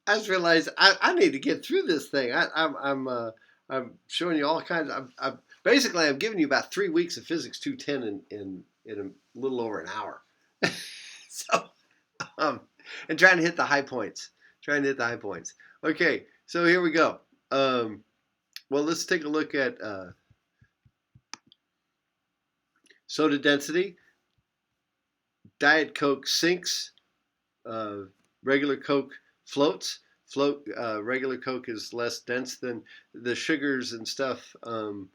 I just realized I need to get through this thing. I'm showing you all kinds. Basically I'm giving you about 3 weeks of Physics 210 in a little over an hour. So um, and trying to hit the high points. Trying to hit the high points. Okay, so here we go. Well, let's take a look at soda density. Diet Coke sinks. Uh, Regular Coke floats. Regular Coke is less dense than the sugars and stuff. All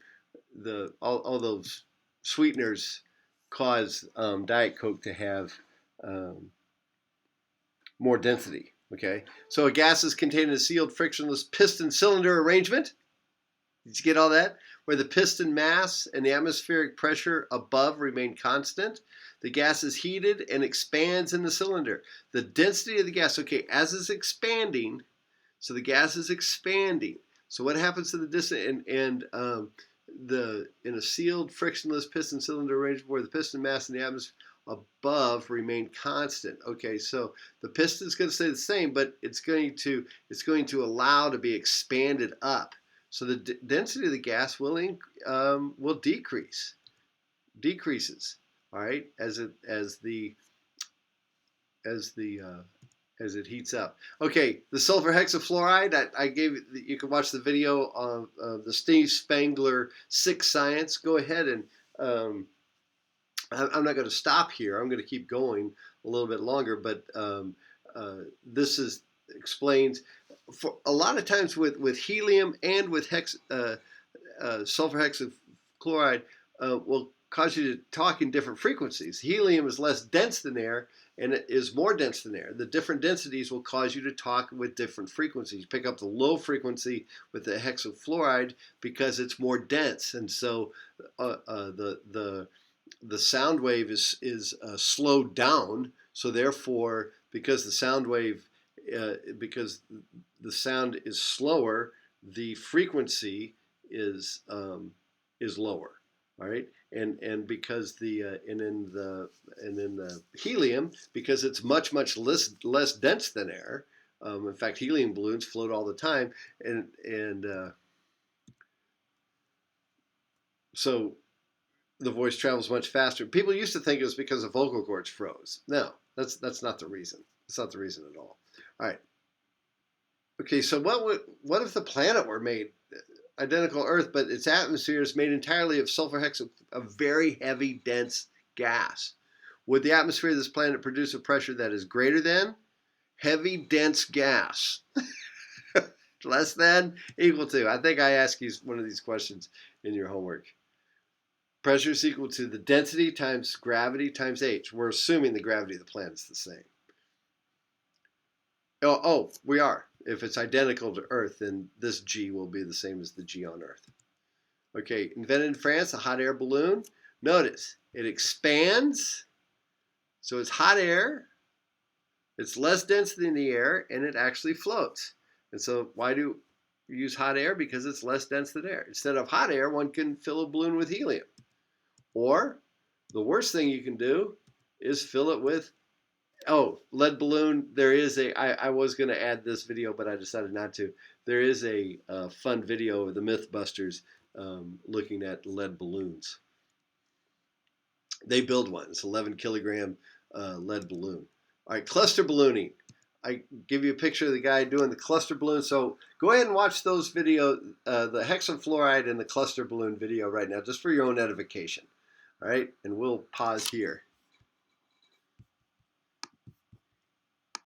those sweeteners cause Diet Coke to have um, more density. Okay, so a gas is contained in a sealed frictionless piston cylinder arrangement. Did you get all that? Where the piston mass and the atmospheric pressure above remain constant. The gas is heated and expands in the cylinder. The density of the gas, okay, as it's expanding, so the gas is expanding. So what happens to the distance in a sealed frictionless piston cylinder arrangement where the piston mass and the atmosphere above remain constant. Okay, so the piston is going to stay the same, but it's going to allow to be expanded up. So the density of the gas will decreases. All right, as it heats up. Okay, the sulfur hexafluoride. I gave you can watch the video of the Steve Spangler Sick Science. Go ahead and I'm not going to stop here. I'm going to keep going a little bit longer, but this explains for a lot of times with helium and with sulfur hexafluoride will cause you to talk in different frequencies. Helium is less dense than air and it is more dense than air. The different densities will cause you to talk with different frequencies. Pick up the low frequency with the hexafluoride because it's more dense, and so the sound wave is slowed down. So therefore, because the sound wave because the sound is slower, the frequency is lower. All right, and because and in the helium, because it's much less dense than air. In fact, helium balloons float all the time, and so the voice travels much faster. People used to think it was because the vocal cords froze. No, that's not the reason. It's not the reason at all. All right. Okay, so what if the planet were made identical Earth, but its atmosphere is made entirely of sulfur hexafluoride, a very heavy, dense gas? Would the atmosphere of this planet produce a pressure that is greater than heavy, dense gas? Less than, equal to? I think I asked you one of these questions in your homework. Pressure is equal to the density times gravity times h. We're assuming the gravity of the planet is the same. Oh, we are. If it's identical to Earth, then this G will be the same as the G on Earth. Okay, invented in France, a hot air balloon. Notice, it expands, so it's hot air, it's less dense than the air, and it actually floats. And so why do you use hot air? Because it's less dense than air. Instead of hot air, one can fill a balloon with helium. Or the worst thing you can do is fill it with lead balloon. There is I was going to add this video, but I decided not to. There is a fun video of the Mythbusters looking at lead balloons. They build one. It's 11 kilogram lead balloon. All right, cluster ballooning. I give you a picture of the guy doing the cluster balloon. So go ahead and watch those videos, the hexafluoride and the cluster balloon video right now, just for your own edification. All right, and we'll pause here.